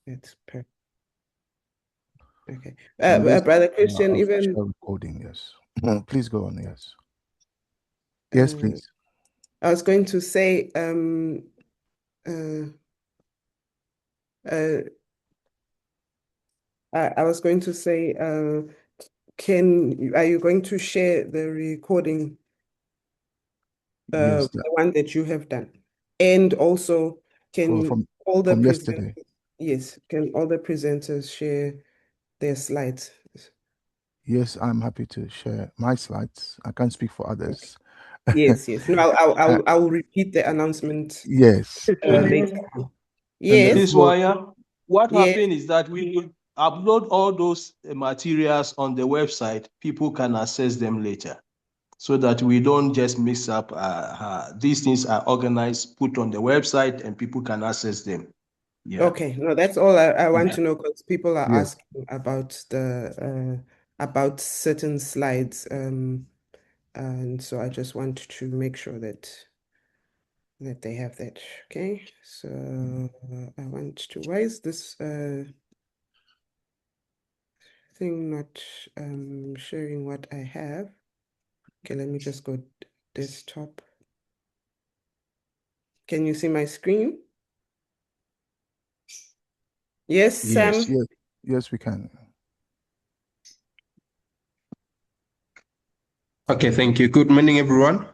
That's perfect. Okay. And this Brother Christian, even official recording, yes. Please go on, yes. Yes, please. I was going to say, uh, uh, I was going to say, are you going to share the recording, Yes, the one that you have done? And also, can from all the from presenters, yesterday. yes, can all the presenters share their slides? Yes, I'm happy to share my slides. I can't speak for others. Yes, yes. No, Uh, I'll repeat the announcement yes. later on. And Yes, Miss well, Wire, what yes. happened is that we will upload all those materials on the website. People can access them later so that we don't just mix up. These things are organized, put on the website, and people can access them. Yeah. Okay, no, that's all I want Yeah. to know because people are yes. asking about certain slides. And so I just want to make sure that they have that. Okay, so I want to, why is this thing not sharing what I have? Okay, let me just go desktop. Can you see my screen? Yes, Sam? Yes. Yes, we can. Okay, thank you. Good morning, everyone.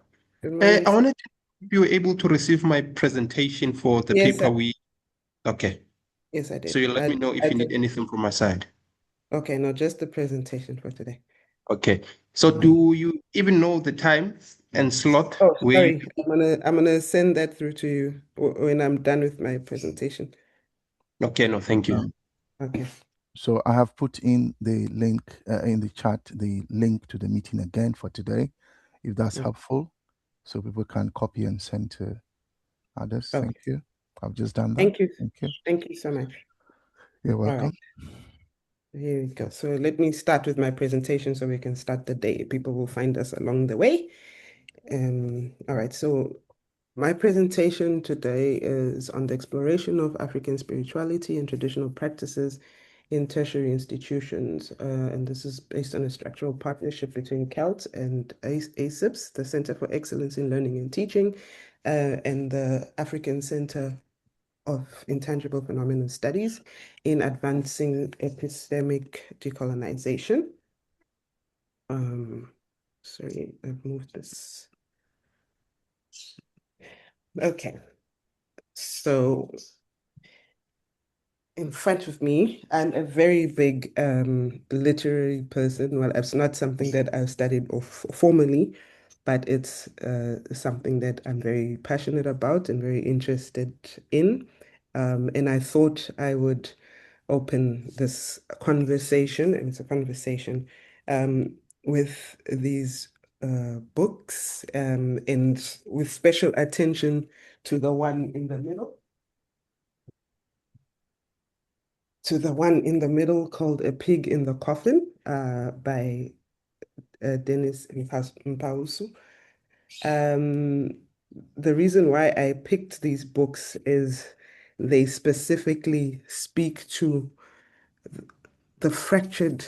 Good morning. I wanted to, if you were able to receive my presentation for the Yes, paper okay. yes, I So did. you let me know if I you need did. anything from my side. Okay, no, just the presentation for today. Okay. So do you even know the time and slot Oh, where you, sorry. I'm gonna send that through to you when I'm done with my presentation. okay, no, thank you. Okay. So I have put in the link in the chat, the link to the meeting again for today, if that's helpful, so people can copy and send to others. Okay. Thank you. I've just done that. Thank you. Thank you. Thank you so much. You're All welcome. right. Here we go. So let me start with my presentation so we can start the day. People will find us along the way. All right. So my presentation today is on the exploration of African spirituality and traditional practices in tertiary institutions. And this is based on a structural partnership between CELT and ACIPS, the Center for Excellence in Learning and Teaching, and the African Center of Intangible Phenomenon Studies in advancing epistemic decolonization. Sorry, I've moved this. Okay, so in front of me, I'm a very big literary person. Well, it's not something that I've studied formally, but it's something that I'm very passionate about and very interested in. And I thought I would open this conversation, and it's a conversation with these books and with special attention to the one in the middle. To the one in the middle called A Pig in the Coffin by Dennis Mpausu. The reason why I picked these books is they specifically speak to the fractured,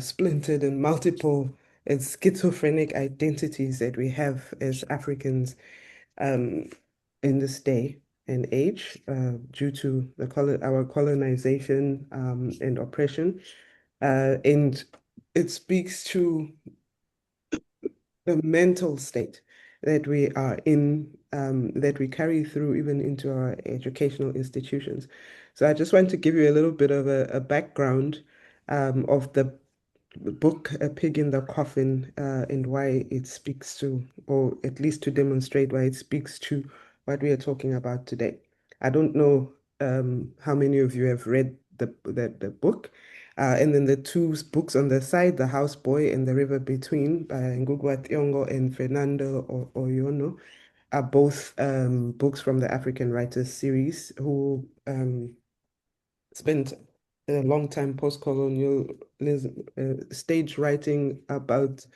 splintered, and multiple and schizophrenic identities that we have as Africans in this day and age due to our colonization and oppression. And it speaks to the mental state that we are in, that we carry through even into our educational institutions. So I just want to give you a little bit of a background of the book, A Pig in the Coffin, and why it speaks to, or at least to demonstrate why it speaks to what we are talking about today. I don't know how many of you have read the book. And then the two books on the side, The Houseboy and The River Between by Ngugwa Thiongo and Fernando Oyono, are both books from the African Writers series who spent a long time post-colonialism stage writing about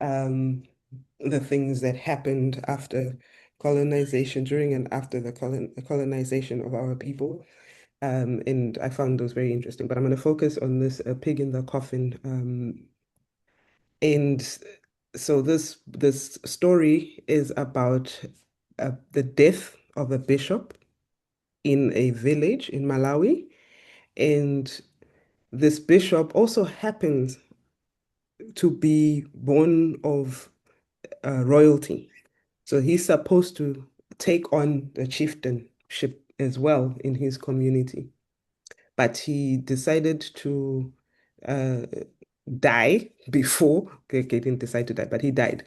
the things that happened after colonization, during and after the colonization of our people. And I found those very interesting. But I'm going to focus on this pig in the coffin. And so this story is about the death of a bishop in a village in Malawi. And this bishop also happens to be born of royalty. So he's supposed to take on the chieftainship as well in his community. But he decided to uh, die before, okay, he didn't decide to die, but he died.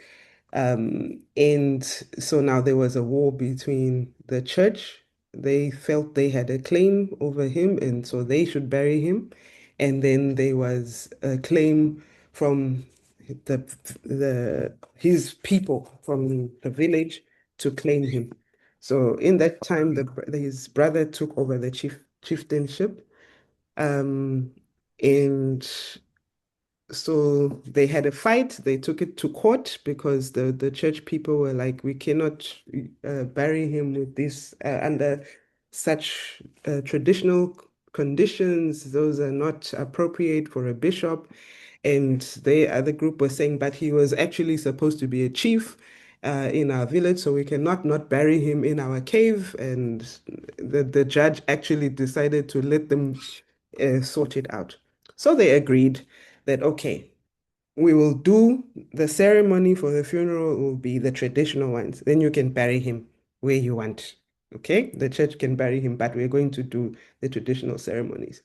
And so now there was a war between the church. They felt they had a claim over him, and so they should bury him. And then there was a claim from his people from the village to claim him. So in that time, his brother took over the chieftainship, and so they had a fight. They took it to court because the church people were like, we cannot bury him with this under such traditional conditions. Those are not appropriate for a bishop. And the other group was saying, but he was actually supposed to be a chief in our village, so we cannot not bury him in our cave. And the judge actually decided to let them sort it out. So they agreed that, okay, we will do the ceremony for the funeral will be the traditional ones. Then you can bury him where you want. Okay, the church can bury him, but we're going to do the traditional ceremonies.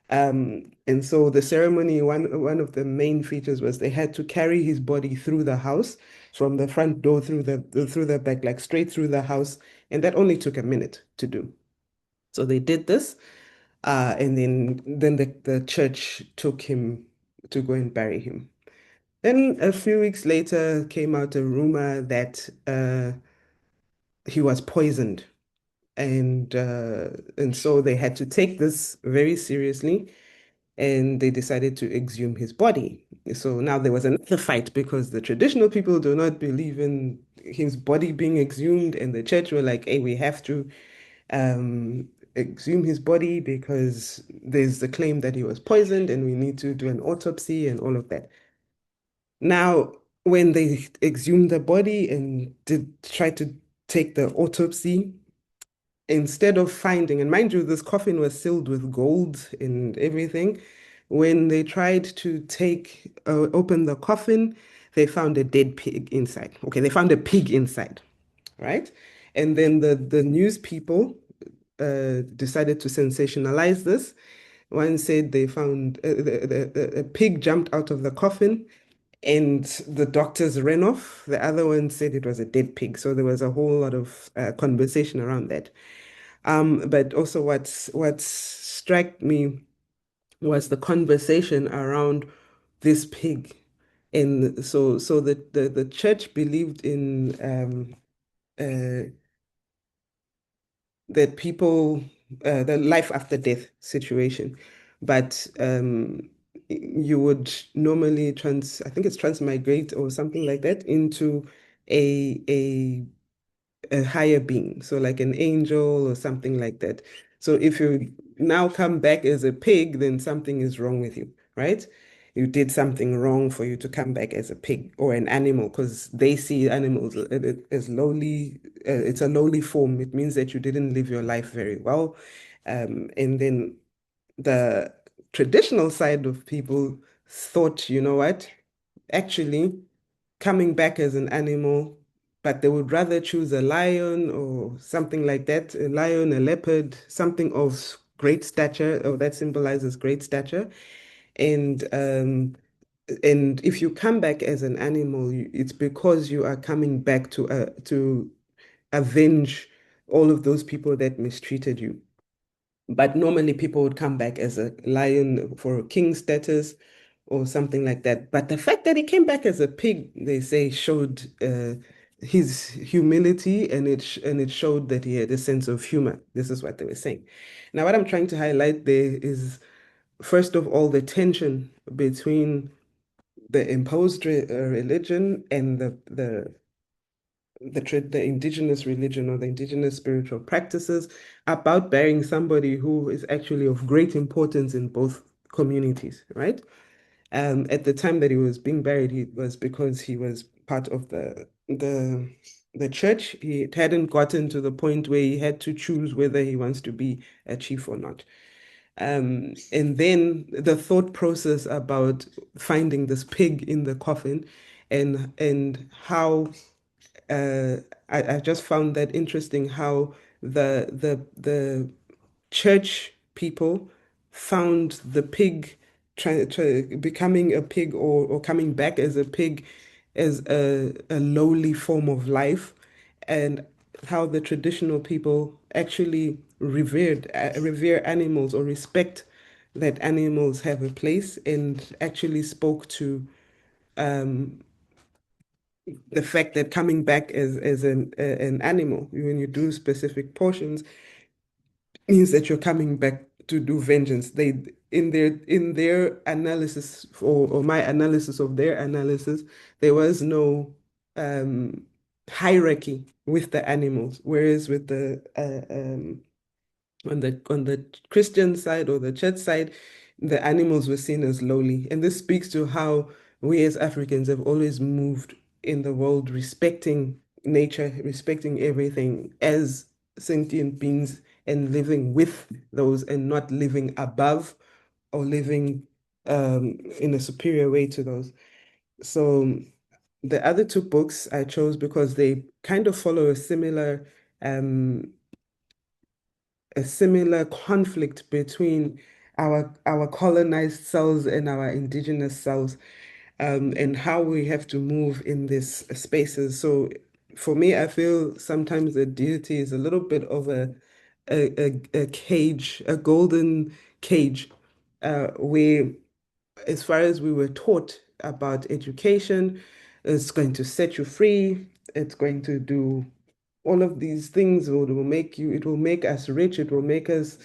And so the ceremony, one of the main features was they had to carry his body through the house, from the front door through the back, like straight through the house, and that only took a minute to do. So they did this, and then the church took him to go and bury him. Then a few weeks later came out a rumor that he was poisoned, and so they had to take this very seriously, and they decided to exhume his body. So now there was another fight because the traditional people do not believe in his body being exhumed, and the church were like, "Hey, we have to exhume his body because there's the claim that he was poisoned, and we need to do an autopsy and all of that." Now, when they exhumed the body and did try to take the autopsy, instead of finding, and mind you, this coffin was sealed with gold and everything. When they tried to open the coffin, they found a dead pig inside. Okay, they found a pig inside, right? And then the news people decided to sensationalize this. One said they found a pig jumped out of the coffin and the doctors ran off. The other one said it was a dead pig. So there was a whole lot of conversation around that. But also what's struck me was the conversation around this pig. And so the church believed in uh, that people the life after death situation, but you would normally I think it's transmigrate or something like that into a a a higher being, so like an angel or something like that. So if you now come back as a pig, then something is wrong with you, right? You did something wrong for you to come back as a pig or an animal because they see animals as lowly, it's a lowly form. It means that you didn't live your life very well. And then the traditional side of people thought, you know what, actually, coming back as an animal, but they would rather choose a lion or something like that, a lion, a leopard, something of great stature, or that symbolizes great stature. And if you come back as an animal, it's because you are coming back to avenge all of those people that mistreated you. But normally people would come back as a lion for a king status or something like that. But the fact that he came back as a pig, they say, showed his humility, and it showed that he had a sense of humor. This is what they were saying. Now, what I'm trying to highlight there is, first of all, the tension between the imposed religion and the indigenous religion or the indigenous spiritual practices about burying somebody who is actually of great importance in both communities, right? At the time that he was being buried, he was because he was part of the church. He hadn't gotten to the point where he had to choose whether he wants to be a chief or not. And then the thought process about finding this pig in the coffin and how I just found that interesting how the church people found the pig becoming a pig or coming back as a pig as a lowly form of life, and how the traditional people actually revere animals or respect that animals have a place, and actually spoke to the fact that coming back as an animal when you do specific portions means that you're coming back to do vengeance. They in their analysis or my analysis of their analysis, there was no um, hierarchy with the animals, whereas with the on the Christian side or the church side, the animals were seen as lowly. And this speaks to how we as Africans have always moved in the world, respecting nature, respecting everything as sentient beings, and living with those and not living above or living in a superior way to those. So the other two books I chose because they kind of follow um, a similar conflict between our colonized cells and our indigenous cells, and how we have to move in these spaces. So for me, I feel sometimes the deity is a little bit of a cage, a golden cage, where as far as we were taught about education, it's going to set you free, it's going to do all of these things. It will make us rich, it will make us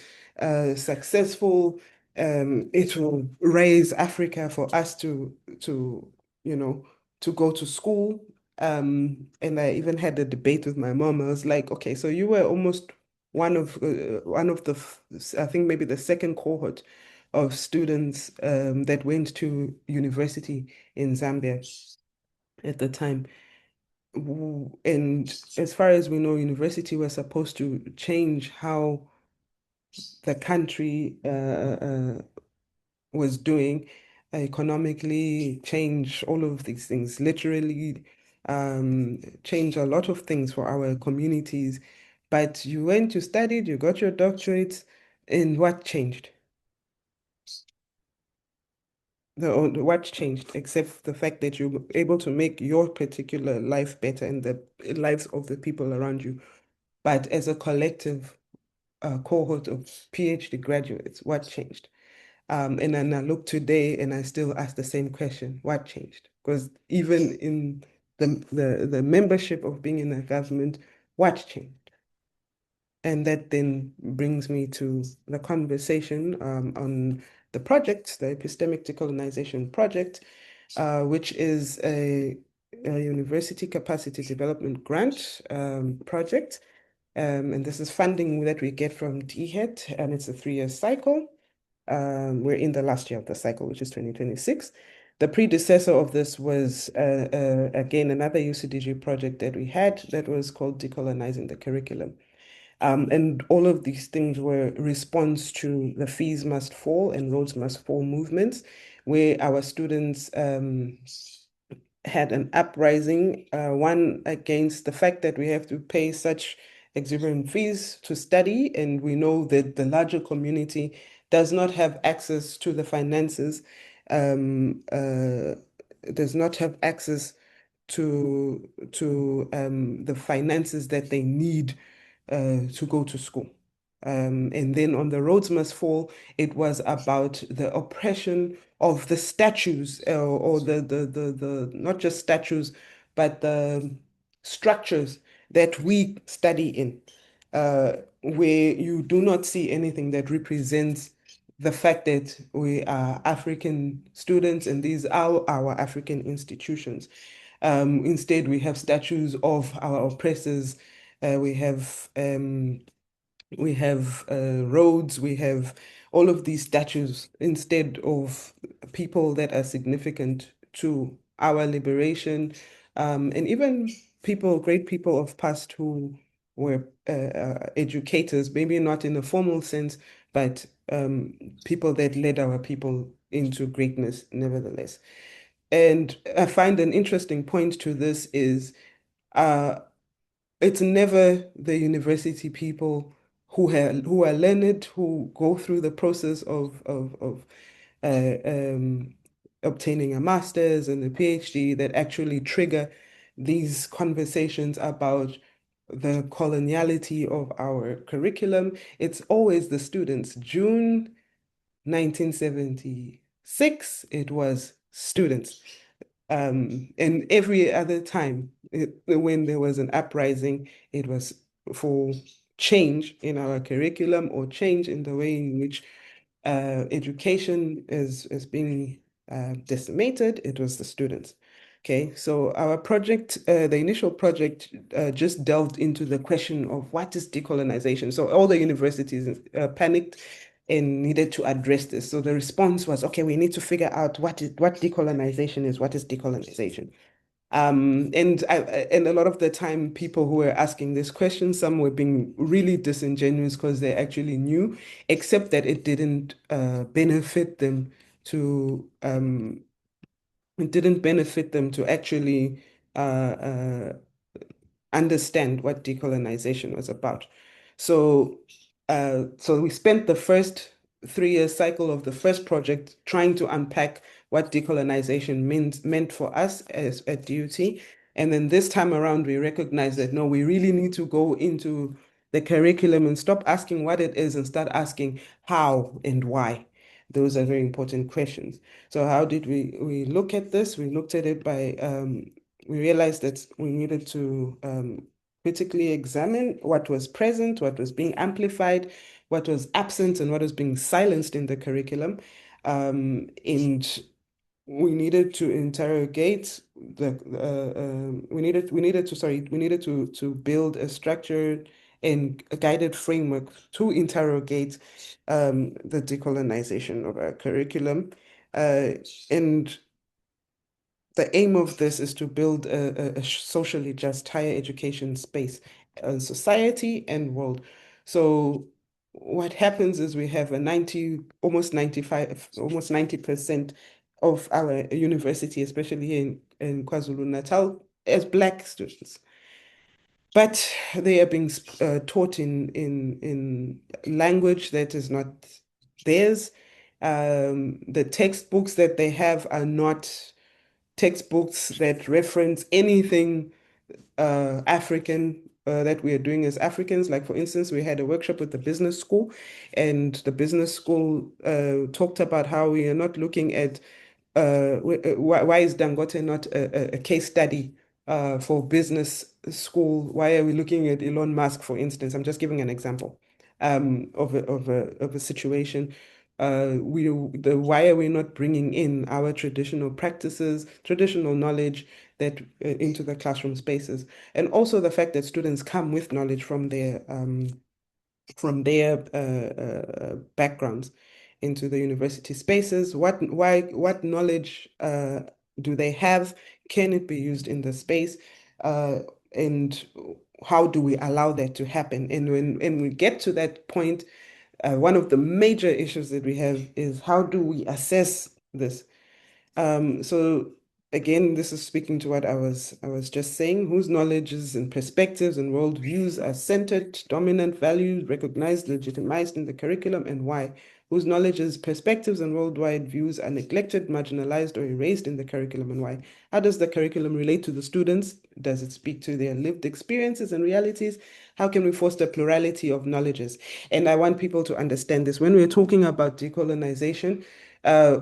successful, it will raise Africa for us to you know to go to school. And I even had a debate with my mom. I was like, okay, so you were almost one of I think maybe the second cohort of students that went to university in Zambia at the time. And as far as we know, university was supposed to change how the country was doing economically, change all of these things, literally change a lot of things for our communities. But you went, you studied, you got your doctorate, and what changed? What changed except the fact that you're able to make your particular life better and the lives of the people around you. But as a collective cohort of PhD graduates, what changed? And then I look today and I still ask the same question, what changed? Because even in the membership of being in a government, what changed? And that then brings me to the conversation on the project, the Epistemic Decolonization Project, which is a university capacity development grant project. And this is funding that we get from DHET, and it's a 3-year cycle. We're in the last year of the cycle, which is 2026. The predecessor of this was, again, another UCDG project that we had that was called Decolonizing the Curriculum. And all of these things were response to the Fees Must Fall and Roads Must Fall movements, where our students had an uprising, one against the fact that we have to pay such exorbitant fees to study, and we know that the larger community does not have access to the finances, does not have access to the finances that they need to go to school. And then on the Roads Must Fall, it was about the oppression of the statues, or the not just statues, but the structures that we study in, where you do not see anything that represents the fact that we are African students and these are our African institutions. Instead, we have statues of our oppressors. We have roads, we have all of these statues instead of people that are significant to our liberation, and even people, great people of past who were educators, maybe not in a formal sense, but people that led our people into greatness nevertheless. And I find an interesting point to this is uh, it's never the university people who are learned, who go through the process of uh, um, obtaining a master's and a PhD that actually trigger these conversations about the coloniality of our curriculum. It's always the students. June 1976, it was students. And every other time when there was an uprising, it was for change in our curriculum or change in the way in which education is being decimated. It was the students. Okay, so our project, the initial project, just delved into the question of what is decolonization. So all the universities panicked and needed to address this. So the response was, okay, we need to figure out what decolonization is. What is decolonization? And a lot of the time, people who were asking this question, some were being really disingenuous because they actually knew, except that it didn't benefit them to actually understand what decolonization was about. So, so we spent the first 3 year cycle of the first project trying to unpack what decolonization meant for us as at DUT. And then this time around, we recognized that no, we really need to go into the curriculum and stop asking what it is and start asking how and why. Those are very important questions. So how did we look at this? We looked at it by we realized that we needed to critically examine what was present, what was being amplified, what was absent, and what was being silenced in the curriculum. And we needed to interrogate we needed to build a structured and a guided framework to interrogate the decolonization of our curriculum. And the aim of this is to build a socially just higher education space, society and world. So what happens is we have almost 90% of our university, especially here in KwaZulu-Natal, as Black students. But they are being taught in language that is not theirs. The textbooks that they have are not textbooks that reference anything African that we are doing as Africans. Like, for instance, we had a workshop with the business school, and the business school talked about how we are not looking at why is Dangote not a case study for business school? Why are we looking at Elon Musk, for instance? I'm just giving an example of a situation. Why are we not bringing in our traditional practices, traditional knowledge that into the classroom spaces, and also the fact that students come with knowledge from their backgrounds into the university spaces. What knowledge do they have? Can it be used in the space? And how do we allow that to happen? And when we get to that point, one of the major issues that we have is how do we assess this? So again, this is speaking to what I was just saying, whose knowledges and perspectives and worldviews are centered, dominant, valued, recognized, legitimized in the curriculum, and why? Whose knowledges, perspectives, and worldwide views are neglected, marginalized, or erased in the curriculum, and why? How does the curriculum relate to the students? Does it speak to their lived experiences and realities? How can we foster plurality of knowledges? And I want people to understand this. When we're talking about decolonization,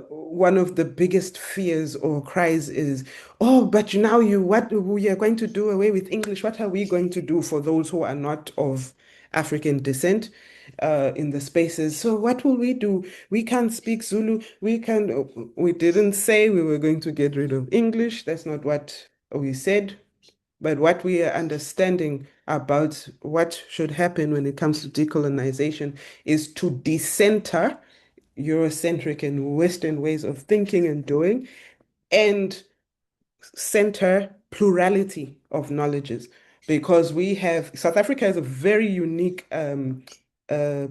one of the biggest fears or cries is, oh, but now what we are going to do away with English. What are we going to do for those who are not of African descent in the spaces? So what will we do? We can't speak Zulu. We didn't say we were going to get rid of English. That's not what we said, but what we are understanding about what should happen when it comes to decolonization is to decenter Eurocentric and Western ways of thinking and doing, and center plurality of knowledges, because we have South Africa has a very unique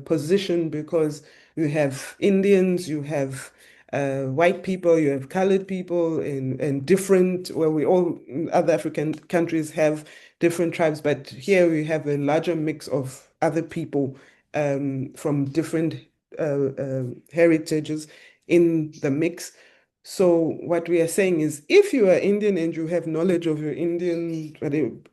position, because you have Indians, you have white people, you have colored people, and different, well, we all, other African countries have different tribes, but here we have a larger mix of other people from different heritages in the mix. So what we are saying is, if you are Indian and you have knowledge of your Indian,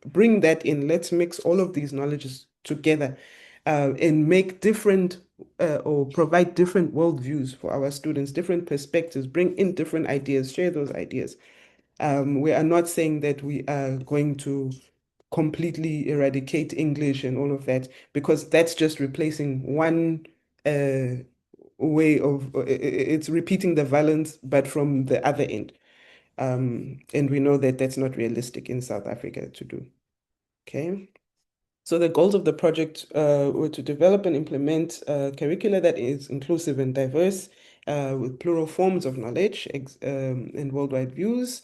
bring that in. Let's mix all of these knowledges together and make different or provide different worldviews for our students, different perspectives, bring in different ideas, share those ideas. We are not saying that we are going to completely eradicate English and all of that, because that's just replacing one way of, it's repeating the violence, but from the other end. And we know that that's not realistic in South Africa to do. Okay. So the goals of the project were to develop and implement a curricula that is inclusive and diverse, with plural forms of knowledge and worldwide views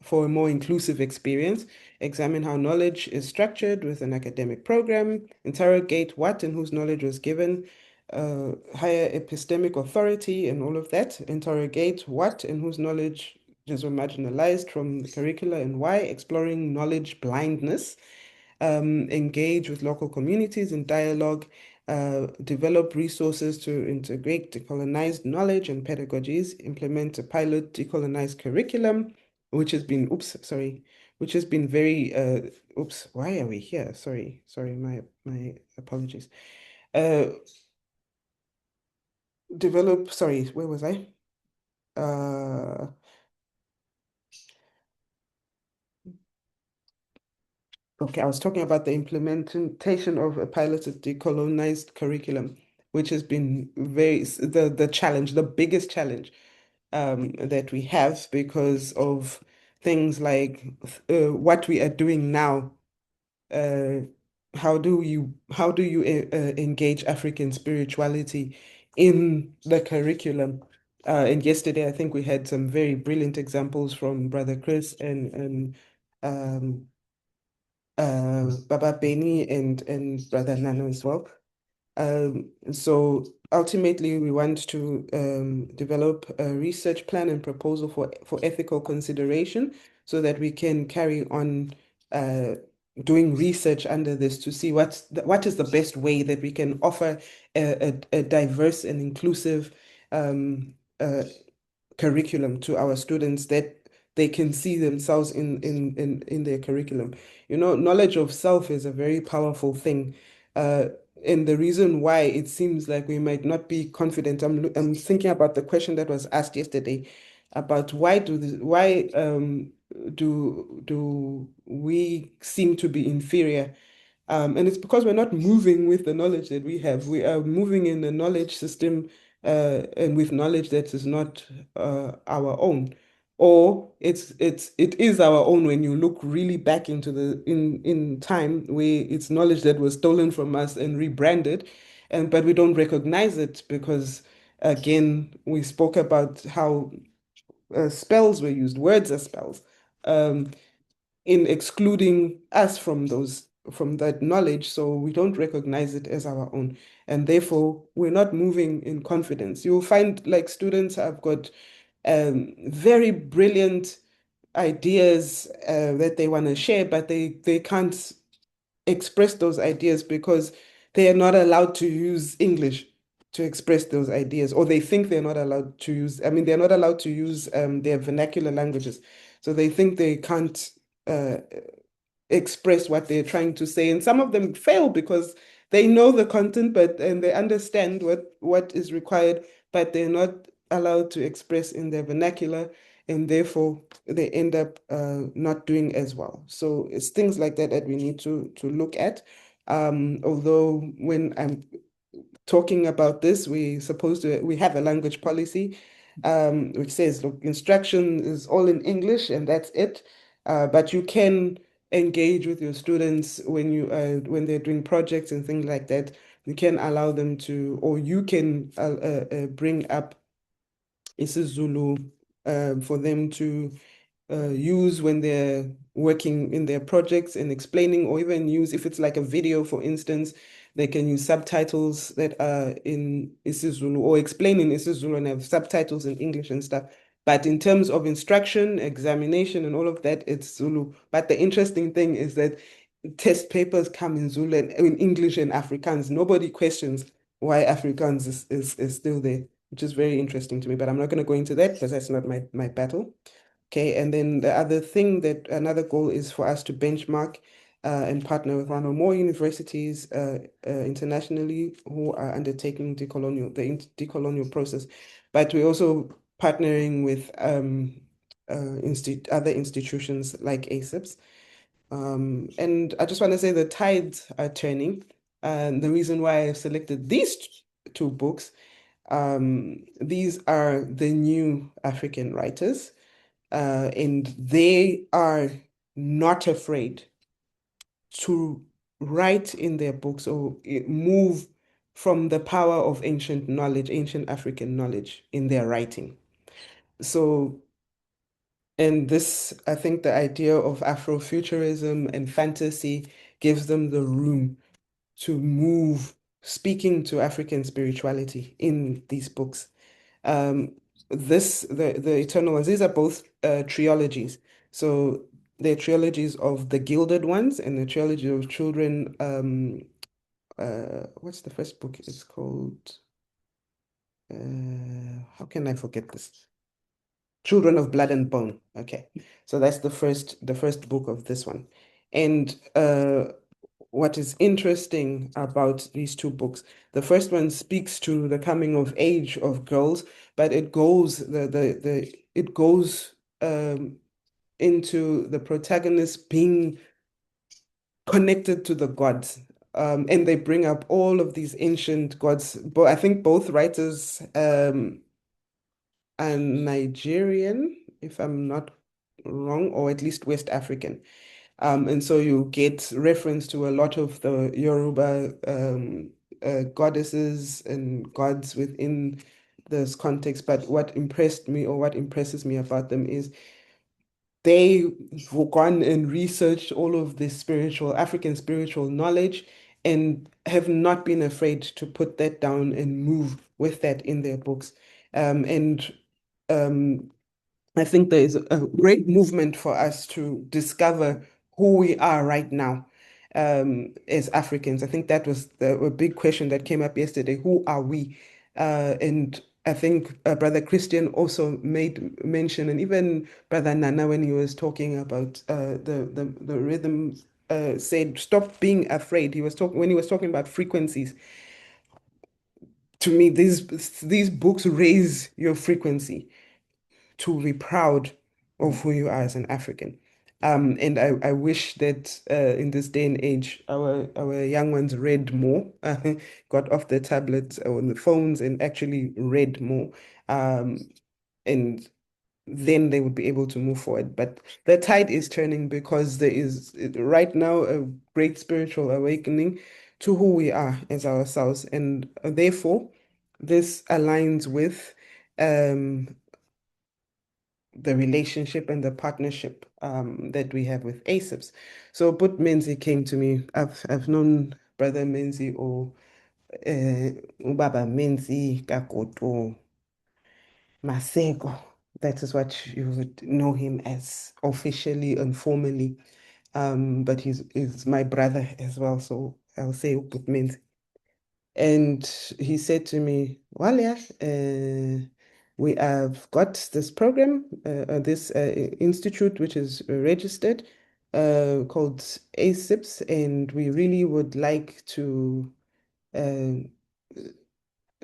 for a more inclusive experience, examine how knowledge is structured with an academic program, interrogate what and whose knowledge was given, higher epistemic authority and all of that, interrogate what and whose knowledge just were marginalized from the curricula and why, exploring knowledge blindness, engage with local communities in dialogue, develop resources to integrate decolonized knowledge and pedagogies, implement a pilot decolonized curriculum, which has been, which has been very, why are we here? Sorry, my apologies. Develop, where was I? Okay, I was talking about the implementation of a piloted decolonized curriculum, which has been the challenge, the biggest challenge that we have, because of things like what we are doing now. How do you engage African spirituality in the curriculum? And yesterday, I think we had some very brilliant examples from Brother Chris and Baba Beni and Brother Nano as well. So ultimately, we want to develop a research plan and proposal for ethical consideration, so that we can carry on doing research under this to see what is the best way that we can offer a diverse and inclusive curriculum to our students, that they can see themselves in their curriculum. You know, knowledge of self is a very powerful thing. And the reason why it seems like we might not be confident, I'm thinking about the question that was asked yesterday about why do we seem to be inferior? And it's because we're not moving with the knowledge that we have. We are moving in a knowledge system and with knowledge that is not our own. Or it is our own when you look really back into in time, where it's knowledge that was stolen from us and rebranded, but we don't recognize it, because again, we spoke about how spells were used, words as spells. In excluding us from that knowledge, so we don't recognize it as our own, and therefore we're not moving in confidence. You'll find like students have got very brilliant ideas that they want to share, but they can't express those ideas because they are not allowed to use English to express those ideas, or they think they're not allowed to use, I mean, they're not allowed to use their vernacular languages. So they think they can't uh, express what they're trying to say. And some of them fail because they know the content, and they understand what is required, but they're not allowed to express in their vernacular, and therefore they end up not doing as well. So it's things like that that we need to look at. Although when I'm talking about this, we have a language policy which says, look, instruction is all in English and that's it. But you can engage with your students when they're doing projects and things like that. You can allow them to, or you can bring up isiZulu for them to use when they're working in their projects and explaining, or even use, if it's like a video, for instance, they can use subtitles that are in isiZulu, or explain in isiZulu and have subtitles in English and stuff. But in terms of instruction, examination, and all of that, it's Zulu. But the interesting thing is that test papers come in Zulu and in English and Afrikaans. Nobody questions why Afrikaans is still there, which is very interesting to me. But I'm not going to go into that because that's not my battle. Okay, and then the other thing, that another goal is for us to benchmark and partner with one or more universities internationally who are undertaking the decolonial process. But we're also partnering with other institutions like ACIPS. And I just want to say the tides are turning. And the reason why I've selected these two books, these are the new African writers. And they are not afraid to write in their books or move from the power of ancient knowledge, ancient African knowledge in their writing. So, and this, I think the idea of Afrofuturism and fantasy gives them the room to move, speaking to African spirituality in these books. The Eternal Ones, these are both trilogies. So they're trilogies of the Gilded Ones and the trilogy of children. What's the first book? It's called, how can I forget this? Children of Blood and Bone. Okay. So that's the first book of this one. And what is interesting about these two books, the first one speaks to the coming of age of girls, but it goes into the protagonist being connected to the gods. And they bring up all of these ancient gods. But I think both writers are Nigerian, if I'm not wrong, or at least West African. And so you get reference to a lot of the Yoruba goddesses and gods within this context. But what impressed me, or what impresses me about them, is they've gone and researched all of this African spiritual knowledge, and have not been afraid to put that down and move with that in their books. And I think there is a great movement for us to discover who we are right now as Africans. I think that was a big question that came up yesterday. Who are we? And I think Brother Christian also made mention, and even Brother Nana, when he was talking about the rhythm, said, "Stop being afraid." When he was talking about frequencies. To me, these books raise your frequency to be proud of who you are as an African. And I wish that in this day and age, our young ones read more, got off their tablets or the phones and actually read more. And then they would be able to move forward. But the tide is turning, because there is right now a great spiritual awakening to who we are as ourselves. And therefore, this aligns with the relationship and the partnership that we have with ACIPS. So But Menzi came to me. I've known Brother Menzi, or Ubaba Menzi Kakoto Masego. That is what you would know him as officially and formally. But he's my brother as well, so I'll say But Menzi. And he said to me, Bwalya, we have got this program, this institute, which is registered, called ACIPS, and we really would like to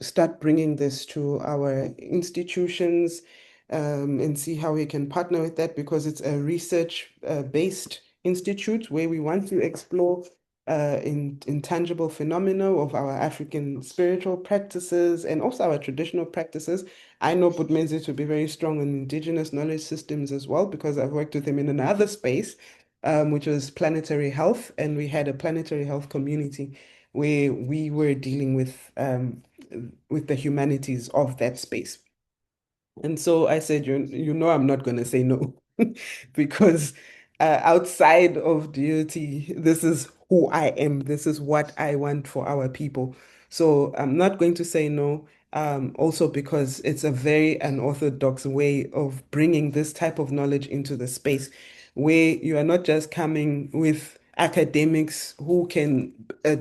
start bringing this to our institutions and see how we can partner with that, because it's a research-based institute where we want to explore intangible phenomena of our African spiritual practices and also our traditional practices I know Butmenzi to be very strong on indigenous knowledge systems as well, because I've worked with him in another space, which was planetary health, and we had a planetary health community where we were dealing with the humanities of that space. And so I said, you know, I'm not going to say no because outside of duty, this is who I am. This is what I want for our people. So I'm not going to say no. Also because it's a very unorthodox way of bringing this type of knowledge into the space, where you are not just coming with academics who can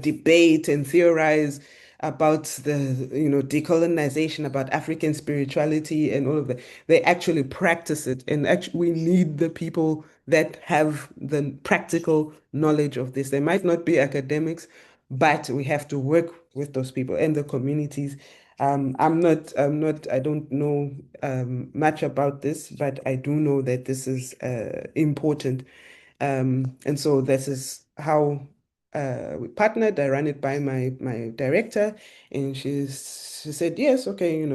debate and theorize about the decolonization, about African spirituality and all of that. They actually practice it, and actually we need the people that have the practical knowledge of this. They might not be academics, but we have to work with those people and the communities. I don't know much about this, but I do know that this is important. And so this is how we partnered. I ran it by my director, and she said, yes, okay,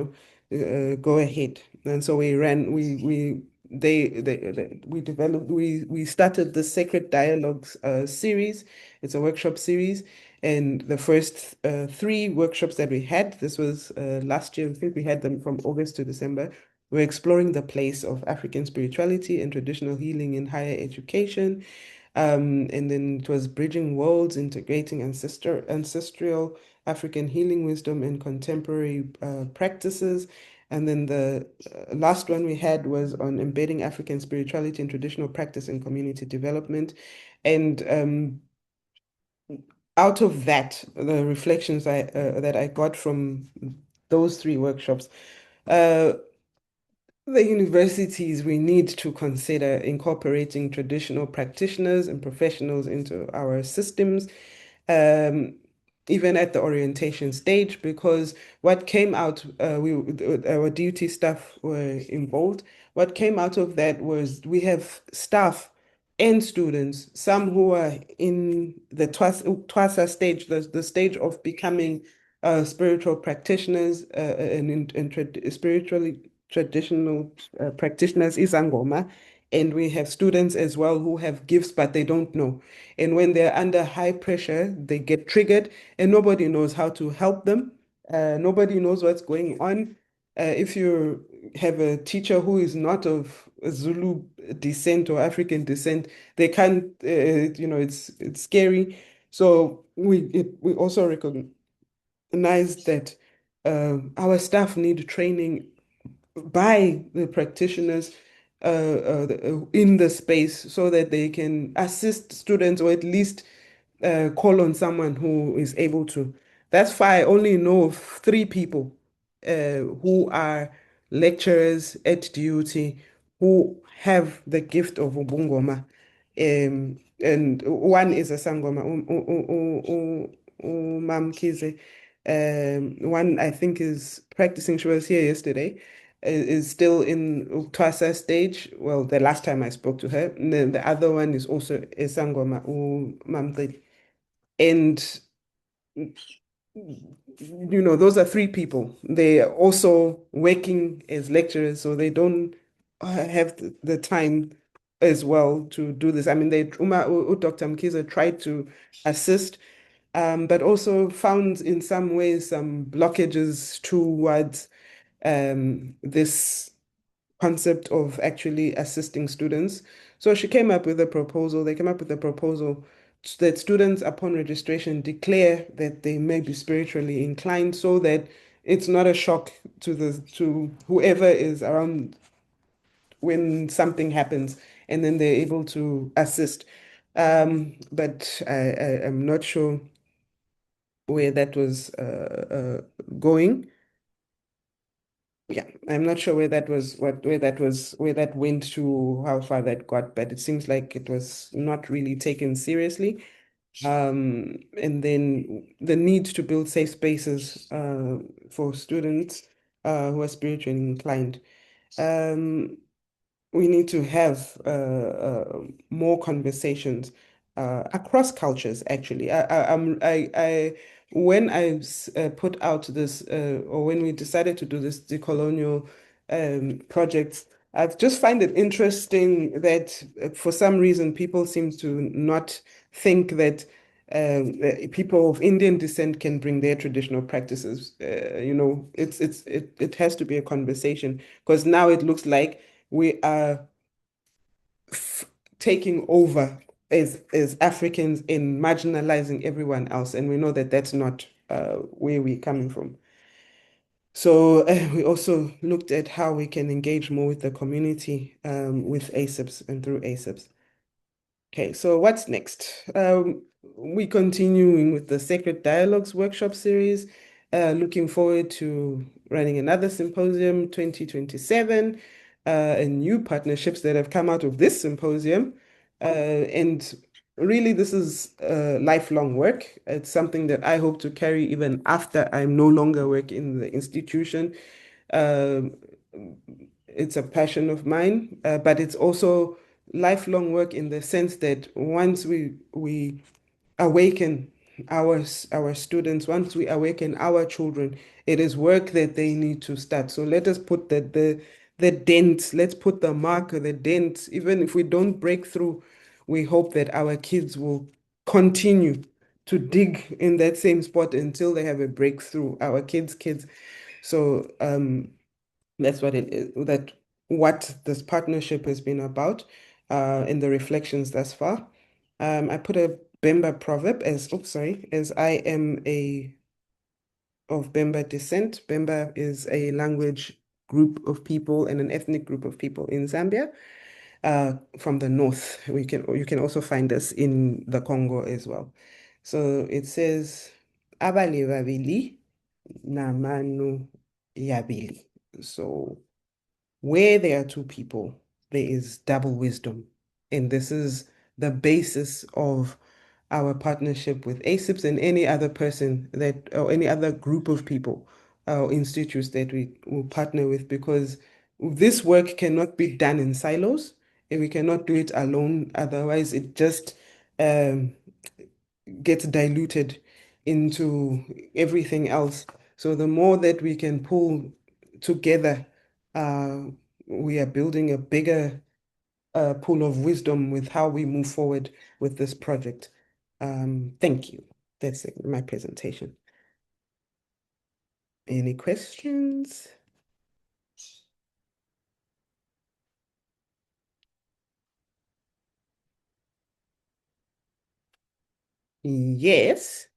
go ahead. And so we ran, we developed, we started the Sacred Dialogues series. It's a workshop series. And the first 3 workshops that we had, this was last year, I think we had them from August to December. We're exploring the place of African spirituality and traditional healing in higher education. And then it was bridging worlds, integrating ancestral African healing wisdom and contemporary practices. And then the last one we had was on embedding African spirituality in traditional practice and community development. And out of that, the reflections that I got from those 3 workshops, the universities, we need to consider incorporating traditional practitioners and professionals into our systems, um, even at the orientation stage, because what came out, our duty staff were involved. What came out of that was we have staff and students, some who are in the TWASA stage, the stage of becoming spiritual practitioners and spiritually traditional practitioners, Isangoma, and we have students as well who have gifts, but they don't know. And when they're under high pressure, they get triggered, and nobody knows how to help them. Nobody knows what's going on. If you have a teacher who is not of Zulu descent or African descent, they can't, it's scary. So we also recognize that our staff need training by the practitioners in the space so that they can assist students, or at least call on someone who is able to. That's why I only know of 3 people who are lecturers at duty who have the gift of Ubungoma. And one is a Sangoma, Mam Kize. One I think is practicing. She was here yesterday. Is still in Twasa stage. Well, the last time I spoke to her. And then the other one is also a Sangoma, Mamdeli. And those are 3 people. They are also working as lecturers, so they don't have the time as well to do this. I mean, Dr. Mkiza tried to assist, but also found in some ways some blockages towards this concept of actually assisting students. So she came up with a proposal. They came up with a proposal that students, upon registration, declare that they may be spiritually inclined, so that it's not a shock to whoever is around when something happens, and then they're able to assist. But I am not sure where that was going. Yeah, I'm not sure where that was, where that went to, how far that got, but it seems like it was not really taken seriously. And then the need to build safe spaces for students who are spiritually inclined. We need to have more conversations across cultures, actually. When I put out this, or when we decided to do this decolonial project, I've just find it interesting that for some reason people seem to not think that people of Indian descent can bring their traditional practices. It has to be a conversation because now it looks like we are taking over as Africans in marginalizing everyone else, and we know that that's not where we're coming from. So we also looked at how we can engage more with the community with ACIPS and through ACIPS. Okay, so what's next? We're continuing with the Sacred Dialogues workshop series. Looking forward to running another symposium 2027 and new partnerships that have come out of this symposium. And really, this is lifelong work. It's something that I hope to carry even after I'm no longer work in the institution. Um, it's a passion of mine, but it's also lifelong work in the sense that once we awaken our students, once we awaken our children, it is work that they need to start. So let us put the dent, let's put the marker, the dent. Even if we don't break through, we hope that our kids will continue to dig in that same spot until they have a breakthrough. Our kids. So that's what it is, what this partnership has been about in the reflections thus far. I put a Bemba proverb as I am of Bemba descent. Bemba is a language group of people and an ethnic group of people in Zambia from the north. You can also find us in the Congo as well. So it says, Abale babili na manu yabili. So where there are two people, there is double wisdom. And this is the basis of our partnership with ACIPS and any other person or any other group of people or institutes that we will partner with, because this work cannot be done in silos and we cannot do it alone. Otherwise, it just gets diluted into everything else. So the more that we can pull together, uh, we are building a bigger pool of wisdom with how we move forward with this project. Thank you. That's it, my presentation. Any questions? Yes.